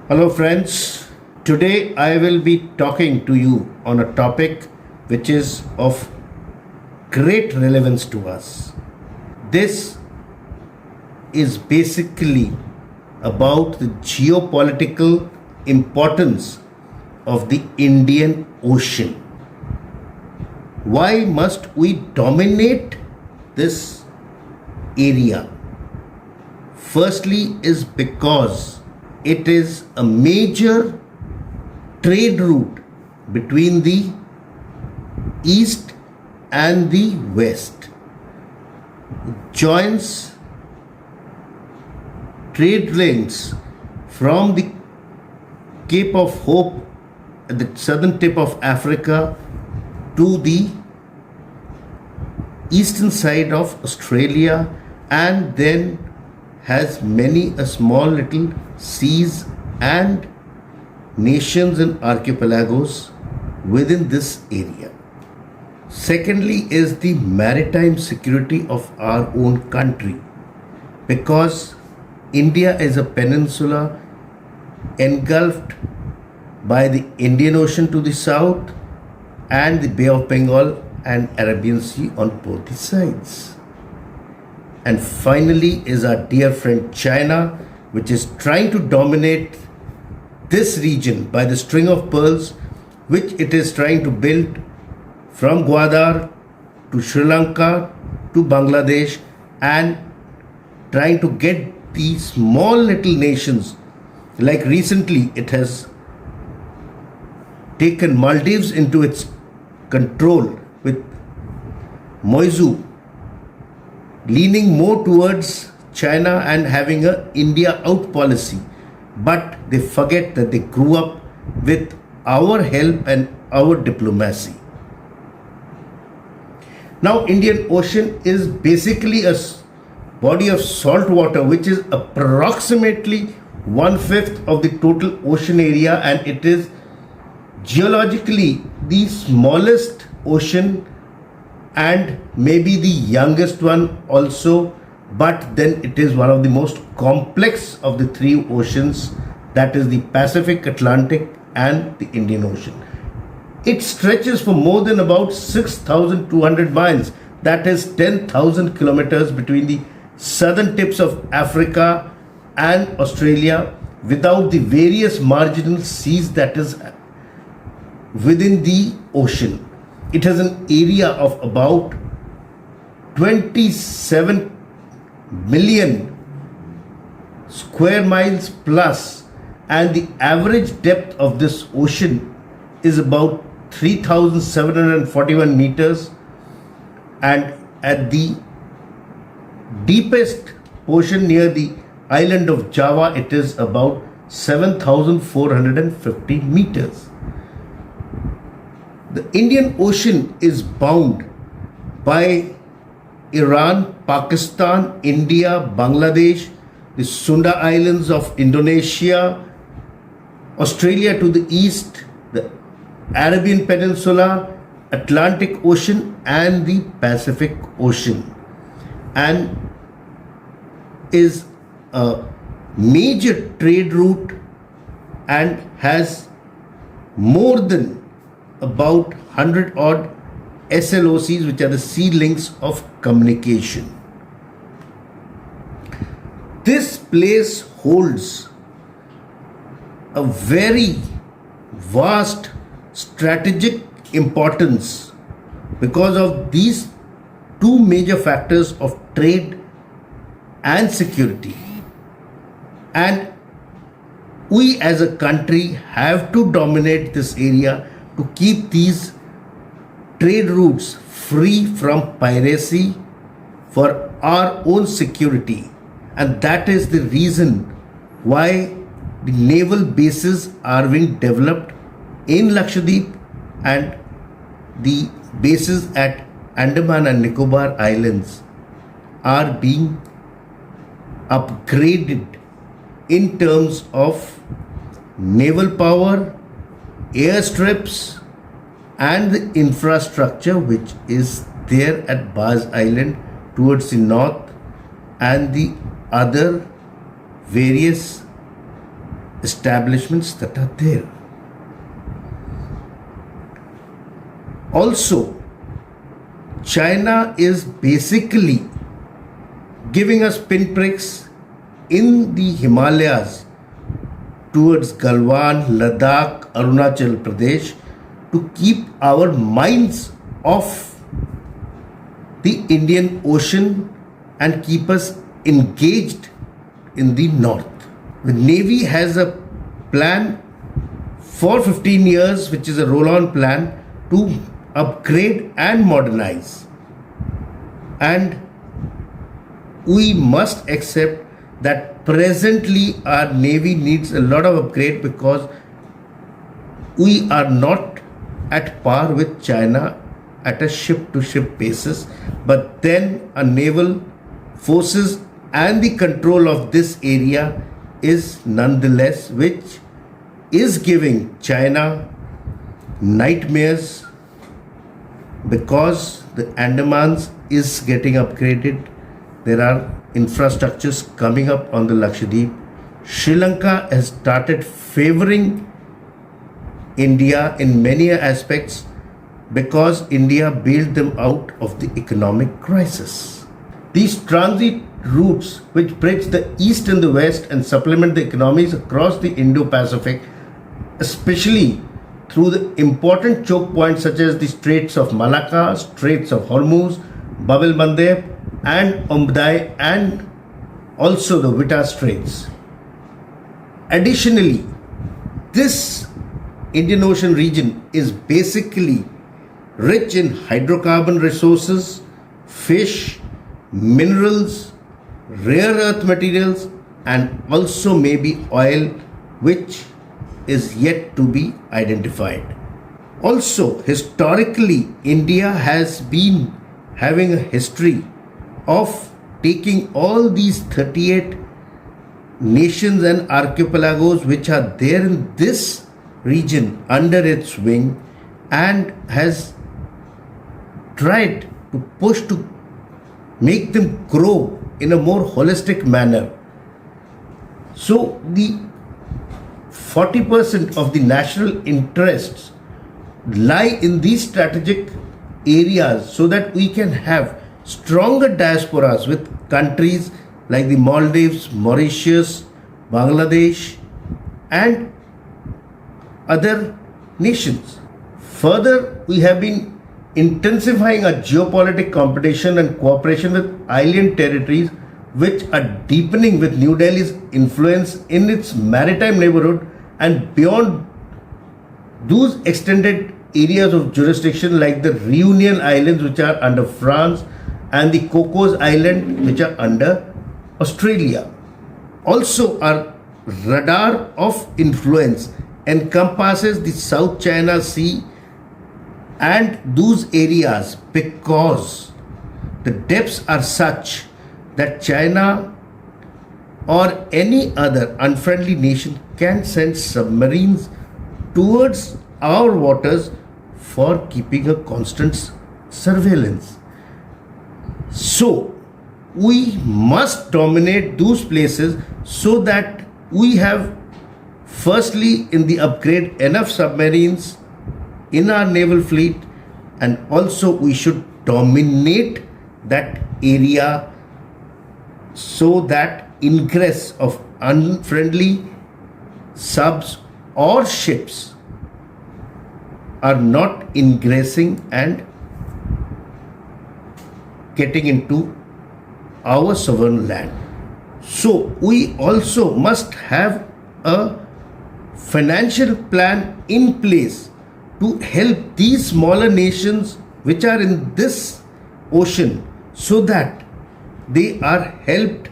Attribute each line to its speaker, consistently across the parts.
Speaker 1: Hello, friends. Today I will be talking to you on a topic which is of great relevance to us. This is basically about the geopolitical importance of the Indian Ocean. Why must we dominate this area? Firstly, is because it is a major trade route between the east and the west. It joins trade lanes from the Cape of Hope at the southern tip of Africa to the eastern side of Australia, and then has many a small little seas and nations and archipelagos within this area. Secondly, is the maritime security of our own country, because India is a peninsula engulfed by the Indian Ocean to the south and the Bay of Bengal and Arabian Sea on both the sides. And finally is our dear friend China, which is trying to dominate this region by the string of pearls which it is trying to build from Gwadar to Sri Lanka to Bangladesh, and trying to get these small little nations, like recently it has taken Maldives into its control with Moizu leaning more towards China and having a India out policy. But they forget that they grew up with our help and our diplomacy. Now, Indian Ocean is basically a body of salt water which is approximately 1/5 of the total ocean area, and it is geologically the smallest ocean and maybe the youngest one also, but then it is one of the most complex of the three oceans, that is the Pacific, Atlantic and the Indian Ocean. It stretches for more than about 6,200 miles, that is 10,000 kilometers, between the southern tips of Africa and Australia, without the various marginal seas that is within the ocean. It has an area of about 27 million square miles plus, and the average depth of this ocean is about 3,741 meters, and at the deepest portion near the island of Java it is about 7,450 meters. The Indian Ocean is bound by Iran, Pakistan, India, Bangladesh, the Sunda Islands of Indonesia, Australia to the east, the Arabian Peninsula, Atlantic Ocean and the Pacific Ocean, and is a major trade route and has more than about 100 odd SLOCs, which are the sea links of communication. This place holds a very vast strategic importance because of these two major factors of trade and security. And we as a country have to dominate this area to keep these trade routes free from piracy for our own security. And that is the reason why the naval bases are being developed in Laccadive, and the bases at Andaman and Nicobar Islands are being upgraded in terms of naval power, airstrips and the infrastructure which is there at Baz Island towards the north, and the other various establishments that are there. Also, China is basically giving us pinpricks in the Himalayas towards Galwan, Ladakh, Arunachal Pradesh to keep our minds off the Indian Ocean and keep us engaged in the north. The Navy has a plan for 15 years, which is a roll-on plan to upgrade and modernize. And we must accept that presently our Navy needs a lot of upgrade because we are not at par with China at a ship-to-ship basis. But then our naval forces and the control of this area is nonetheless, which is giving China nightmares because the Andamans is getting upgraded. There are infrastructures coming up on the Laccadive. Sri Lanka has started favoring India in many aspects because India bailed them out of the economic crisis. These transit routes which bridge the east and the west and supplement the economies across the Indo-Pacific, especially through the important choke points such as the Straits of Malacca, Straits of Hormuz, Bab el-Mandeb and Umbdai, and also the Wita Straits. Additionally, this Indian Ocean region is basically rich in hydrocarbon resources, fish, minerals, rare earth materials, and also maybe oil, which is yet to be identified. Also, historically, India has been having a history of taking all these 38 nations and archipelagos which are there in this region under its wing and has tried to push to make them grow in a more holistic manner. So the 40% of the national interests lie in these strategic areas so that we can have stronger diasporas with countries like the Maldives, Mauritius, Bangladesh and other nations. Further, we have been intensifying a geopolitical competition and cooperation with island territories which are deepening with New Delhi's influence in its maritime neighborhood and beyond those extended areas of jurisdiction like the Reunion Islands which are under France and the Cocos Island which are under Australia. Also, our radar of influence encompasses the South China Sea and those areas because the depths are such that China or any other unfriendly nation can send submarines towards our waters for keeping a constant surveillance. So, we must dominate those places so that we have, firstly, in the upgrade, enough submarines in our naval fleet, and also we should dominate that area so that ingress of unfriendly subs or ships are not ingressing and getting into our sovereign land. So we also must have a financial plan in place to help these smaller nations which are in this ocean so that they are helped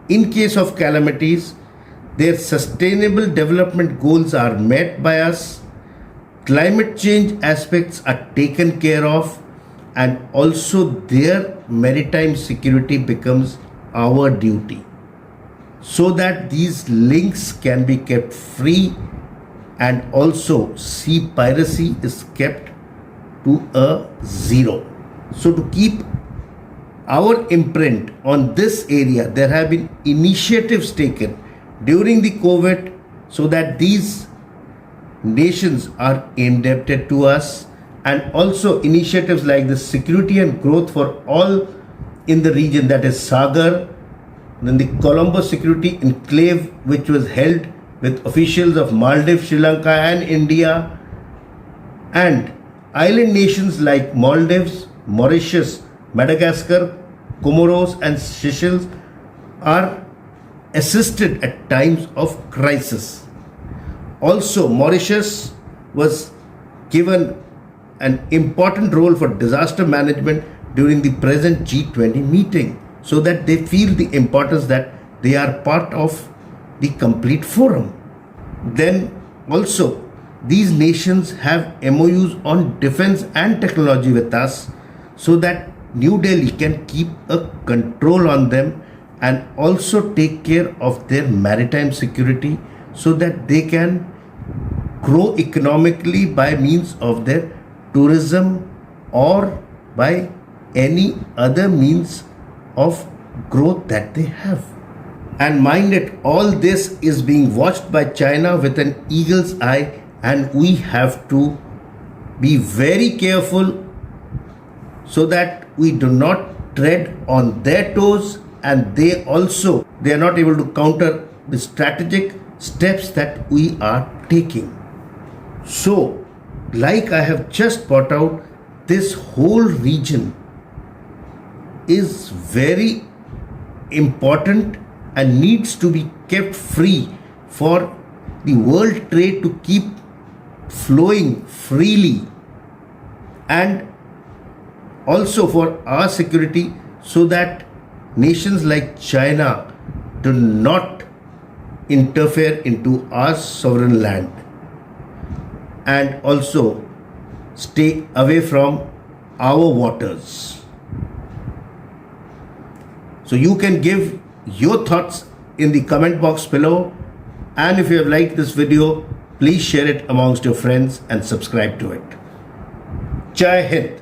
Speaker 1: in case of calamities, their sustainable development goals are met by us, climate change aspects are taken care of, and also their maritime security becomes our duty so that these links can be kept free and also sea piracy is kept to a zero. So to keep our imprint on this area, there have been initiatives taken during the COVID so that these nations are indebted to us, and also initiatives like the security and growth for all in the region, that is Sagar, then the Colombo Security Enclave, which was held with officials of Maldives, Sri Lanka and India, and island nations like Maldives, Mauritius, Madagascar, Comoros and Seychelles are assisted at times of crisis. Also, Mauritius was given an important role for disaster management during the present G20 meeting, so that they feel the importance that they are part of the complete forum. Then also, these nations have MOUs on defense and technology with us, so that New Delhi can keep a control on them and also take care of their maritime security, so that they can grow economically by means of their tourism or by any other means of growth that they have. And mind it, all this is being watched by China with an eagle's eye, and we have to be very careful so that we do not tread on their toes, and they are not able to counter the strategic steps that we are taking. So, like I have just brought out, this whole region is very important and needs to be kept free for the world trade to keep flowing freely, and also for our security, so that nations like China do not interfere into our sovereign land, and also stay away from our waters. So you can give your thoughts in the comment box below, and if you have liked this video, please share it amongst your friends and subscribe to it. Jai Hind.